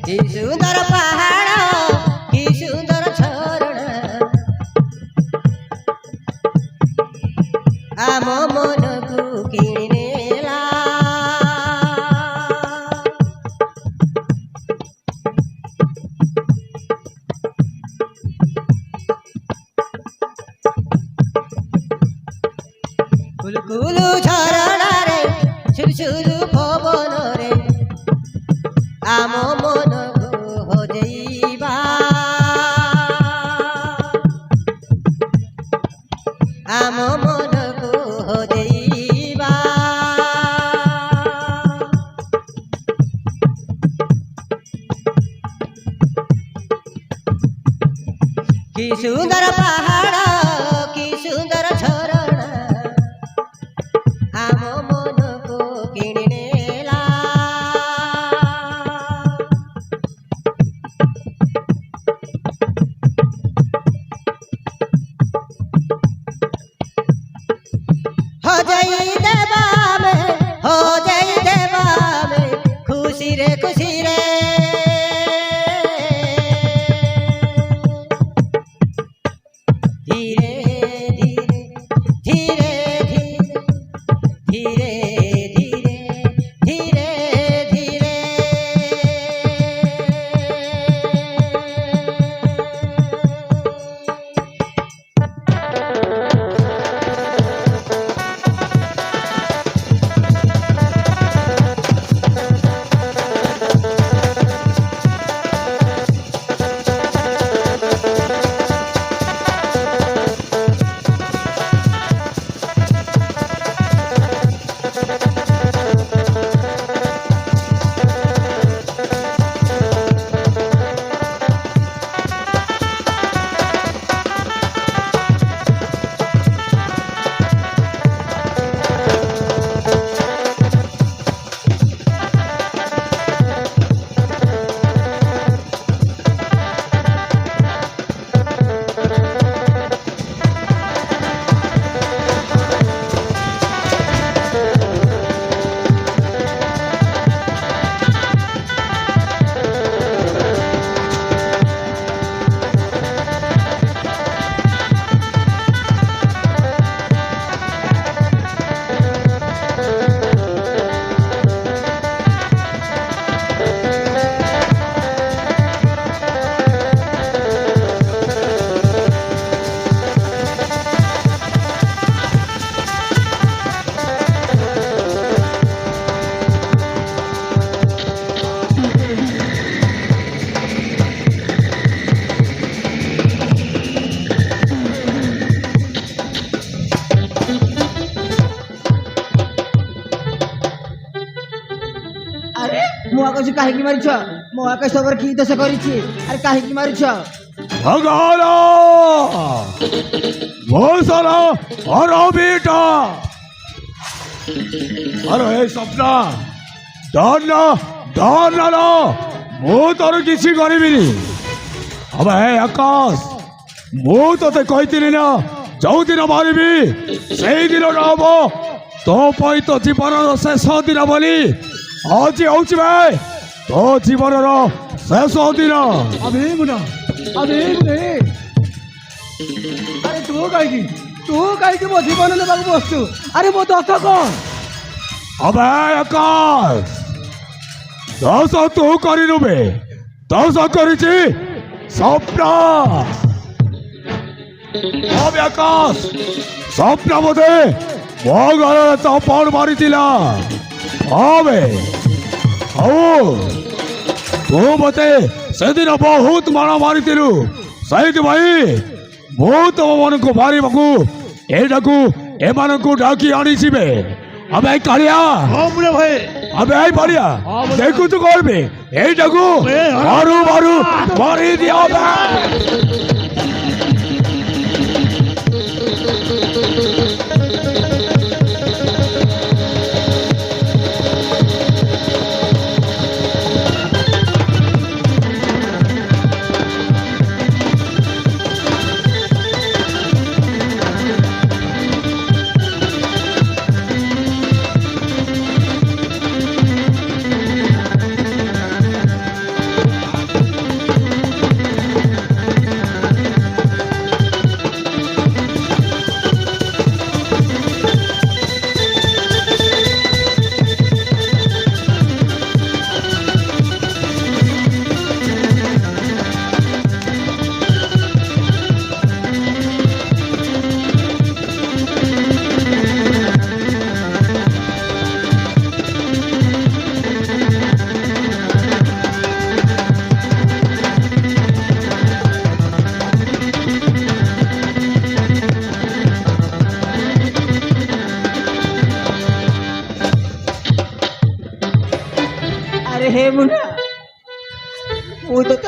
কি সুন্দর পাহাড় কি সুন্দর ঝরଣା আম মনকু কিনি নেলা কুলকুলু ঝরଣା রে সুরসুরু পবন রে আম মনকু হজেইবা আম মনকু হজেইবা কি সুন্দর পাহাড় কি সুন্দর ঝরଣା আম মনকু কিনি নেলা हो जाई देवा में खुशी रे धीरे धीरे धीरे धीरे धीरे धीरे धीरे अरे मु आकाश काहे मारिछ मु आकाश सबर की दशा करिछि अरे काहे मारिछ भगवान मोसरा और बेटा अरे सपना डर ना मु तोर किसी करबिनी अब हे आकाश मु तोते कहितिनि ना जो दिन मारिबी से दिन हम तो पई तो जीवन शेष दिन बोली आज हूँ भाई तो जीवन शेष दिन अबे मुना अरे तू कहीं मो जीवन ने बसु अरे मो दस कौन अब आकाश दस तू करे दस कर स्वप्न अब आकाश स्वप्न बोधे मो घर चपड़ मारी तू मत से दिन बहुत माण मारी सही भाई मु तुम मन को मारे एमान को डाकी आनी अब कालिया अब बढ़िया देखु तू कौन मारू मारू मारी दिया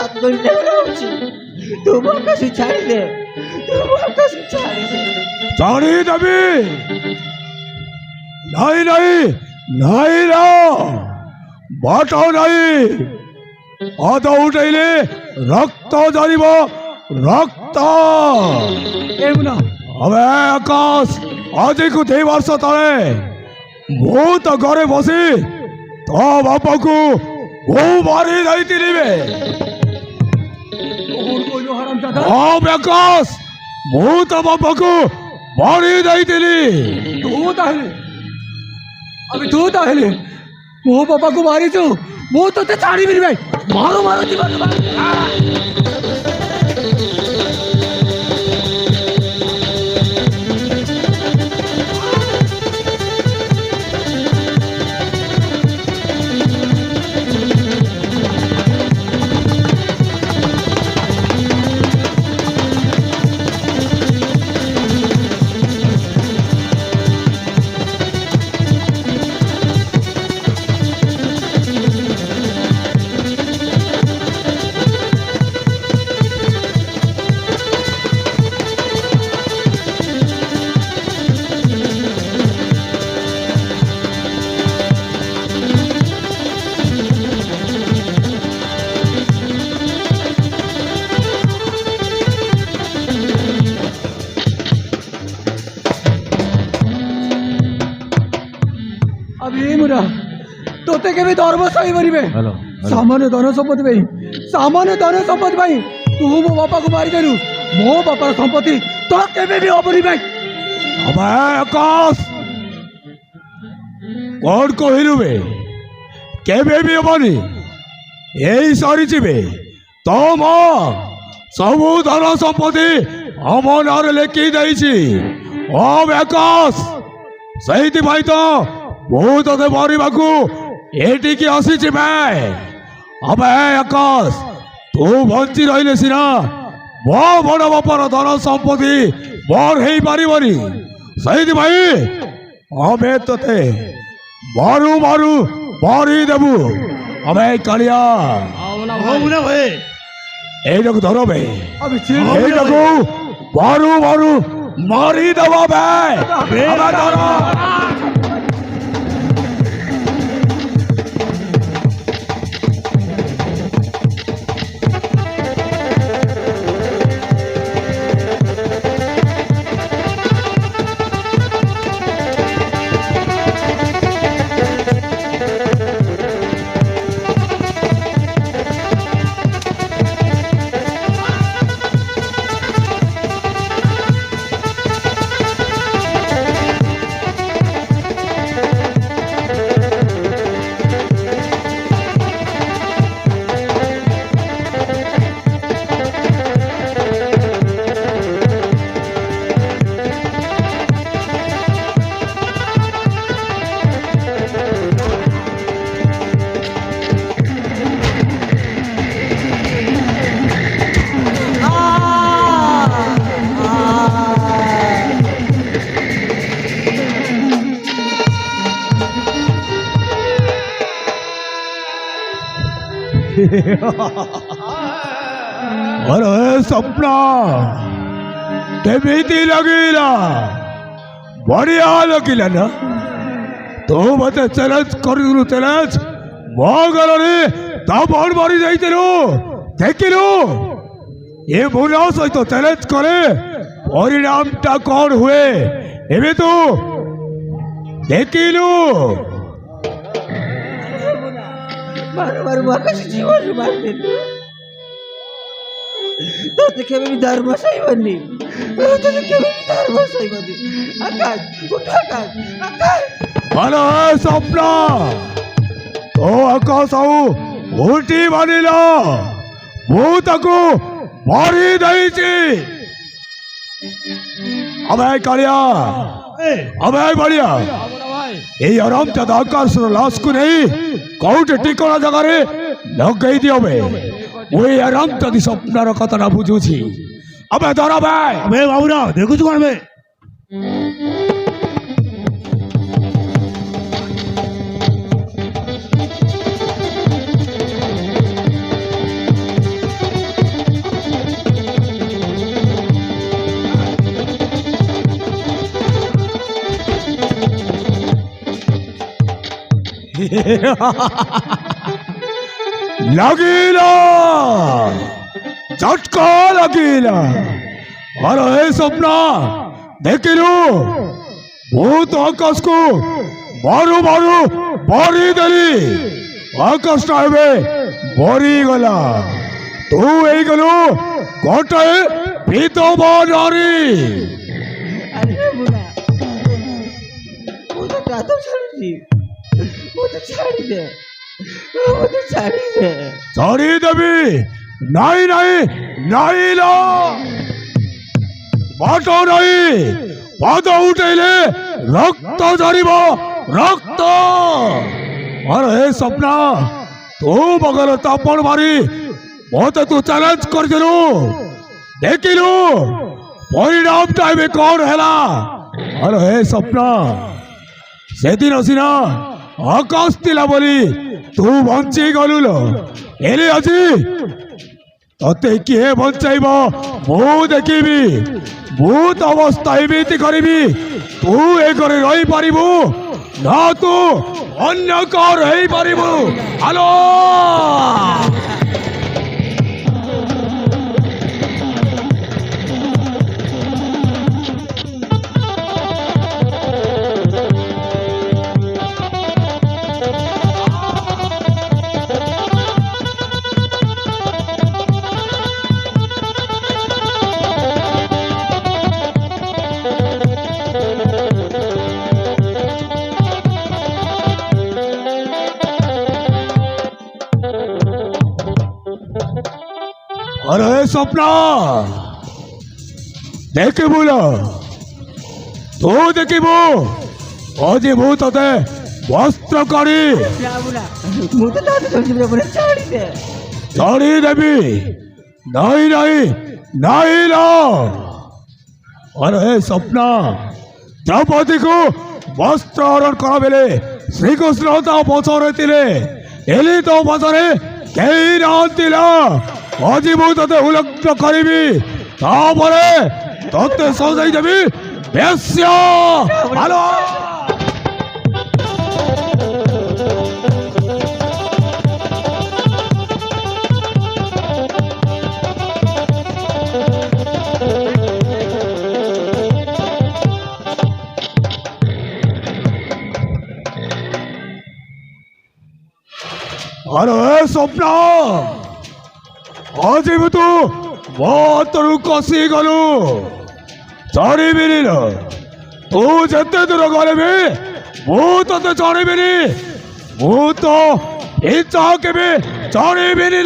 ସାତ ମିନିଟ୍ ରହୁଛି ତୁ ମୋ ଆକାଶ ଛାଡ଼ିଦେ ତୁ ମୋ ଆକାଶ ଛାଡ଼ିଦେ ଛାଡ଼ିଦେବି ନାଇଁ ନାଇଁ ନାଇଁ ନା ବାଟ ନାଇଁ ହାତ ଉଠେଇଲେ ରକ୍ତ ଝରିବ ରକ୍ତ ଏ ମୁନା હવે આકાશ આજે ଦି ବର୍ଷ ତଳେ ମୁଁ ତ ଘରେ ବସି ତୋ ବାପାକୁ ମୁଁ ମାରି ଦେଇଥିଲି ବେ কোন কইল হারাম দাদা ହଁ ଆକାଶ ମୁଁ ତୋ ବାପାକୁ ମାରି ଦେଇଥିଲି ତୁ ତାହେଲେ আবে ତୁ ତାହେଲେ ମୋ ବାପାକୁ ମାରିଛୁ ମୁଁ ତତେ ଛାଡ଼ିବିନି ଭାଇ ମାରୁ ମାରୁ ଯିବା আবে মুনা তোতে কেবে ধর্ম সহিবনি বে সামান্য ধন সম্পত্তি ভাই সামান্য ধন সম্পত্তি ভাই তু ମୋ ବାପାକୁ ମାରିଦେଲୁ ମୋ ବାପାର ସମ୍ପତ୍ତି ତ କେବେ ବି ହବନି ଭାଇ હવે આકાશ કોણ କହିଲୁ ବେ କେବେ ବି ହବନି ଏଇ ସରିଯିବେ ତୋ ମା ସବୁ ଧନ ସମ୍ପତ୍ତି ଆମ ନାଁରେ ଲେଖି ଦେଇଛି ଓ ଆକାଶ ସେଇଥିପାଇଁ ତ ମୁଁ ତତେ ମରିବାକୁ ଏଠିକି ଆସିଛି ବେ ଏବେ ଆକାଶ ତୁ ବଞ୍ଚି ରହିଲେ ସିନା ମୋ ବଡ଼ ବାପାର ଧନ ସମ୍ପତ୍ତି ମୋର ହେଇପାରିବନି ସେଇଥିପାଇଁ ଆମେ ତତେ ମାରୁ ମାରୁ ମାରିଦେବୁ ଆମେ କାଳିଆ এইটাকে ধরো বে আবে ছেড়ে এইটাকে মারু মারু মারি দেবো বে আবার ধরো अरे सपना केमिति लगिला बढ़िया लगिला ना तो मते चैलेंज करू चैलेंज मो गलरे ता बड़ मारी जाइतेरो देखिलो ये मुना सहित चैलेंज करे परिणामटा कौन हुए एबे तो देखिलु মারু মারু আকাশে জীবন মারদেলু তোতে কেবে বি ধর্ম সহিবনি তোতে কেবে বি ধর্ম সহিবনি আকাশ উঠ আকাশ আকাশ अरे सपना तो आकाश आउ उठी मानिला मु ताको मारी देइछि अबे कालिया अबे बढ़िया এই আরাম দাদা আকাশর লাশ কো নেই কোউটে টিকোনা জায়গারে লগাই দিওবে ওই আরাম দাদি স্বপ্নর কথা না বুঝুছি আবে ধরা ভাই আবে বাবুরা দেখুছ করবে লাগিলা ঝটকা লাগিলা আরে এই স্বপ্ন দেখিলু ভূত আকাশକୁ মারু মারু বাড়ি দেলি আকাশটা ଏବେ বড়িগলা তু এইগলু গোটাଏ বিধবা নারী আরে বুড়া মতো তো ছাড়ি মতো ছাড়ি দে মতো ছাড়ি দে ছাড়ি দেবি নাই নাই নাই না বাট নাই পাদ উঠাইলে রক্ত ঝরিব রক্ত আরে স্বপ্ন তু বগল তাপণ মারি মতে তু চ্যালেঞ্জ କରିଦେଲୁ ଦେଖିଲୁ ପରିଣାମଟା ଏବେ କଣ ହେଲା ଆରେ ହେ ସ୍ୱପ୍ନ ସେଦିନ ସିନା ଆକାଶ ଥିଲା ବୋଲି ତୁ ବଞ୍ଚି ଗଲୁ ଲୋ ହେଲେ ଆଜି ତତେ କିଏ ବଞ୍ଚାଇବ ମୁଁ ଦେଖିବି ଭୂତ ଅବସ୍ଥା ଏମିତି କରିବି ତୁ ଏ ଘରେ ରହିପାରିବୁ ନା ତୁ ଅନ୍ୟ କର ହେଇପାରିବୁ ହାଲୋ अरे स्वप्न देखबू लो तू देखबू आज मु ते वस्त्र करी বুড়া মতো তো ধরছি বুড়া ছাড়ি দে छाड़ी देवी नहीं नहीं नहीं लो अरे स्वप्न द्रौपदी को वस्त्र हरण करा बेले श्रीकृष्ण तो पछरे थिले एली तो पछरे केही नथिला आज मु ते उलग्न करिबी तापरे तते सजाई देवी बेश्या हेलो अरे स्वप्न आज तू मतरू कसी गलु चढ़ी तू जिते दूर गले भी मु ते चढ़ी मु तो इच्छा के चढ़ी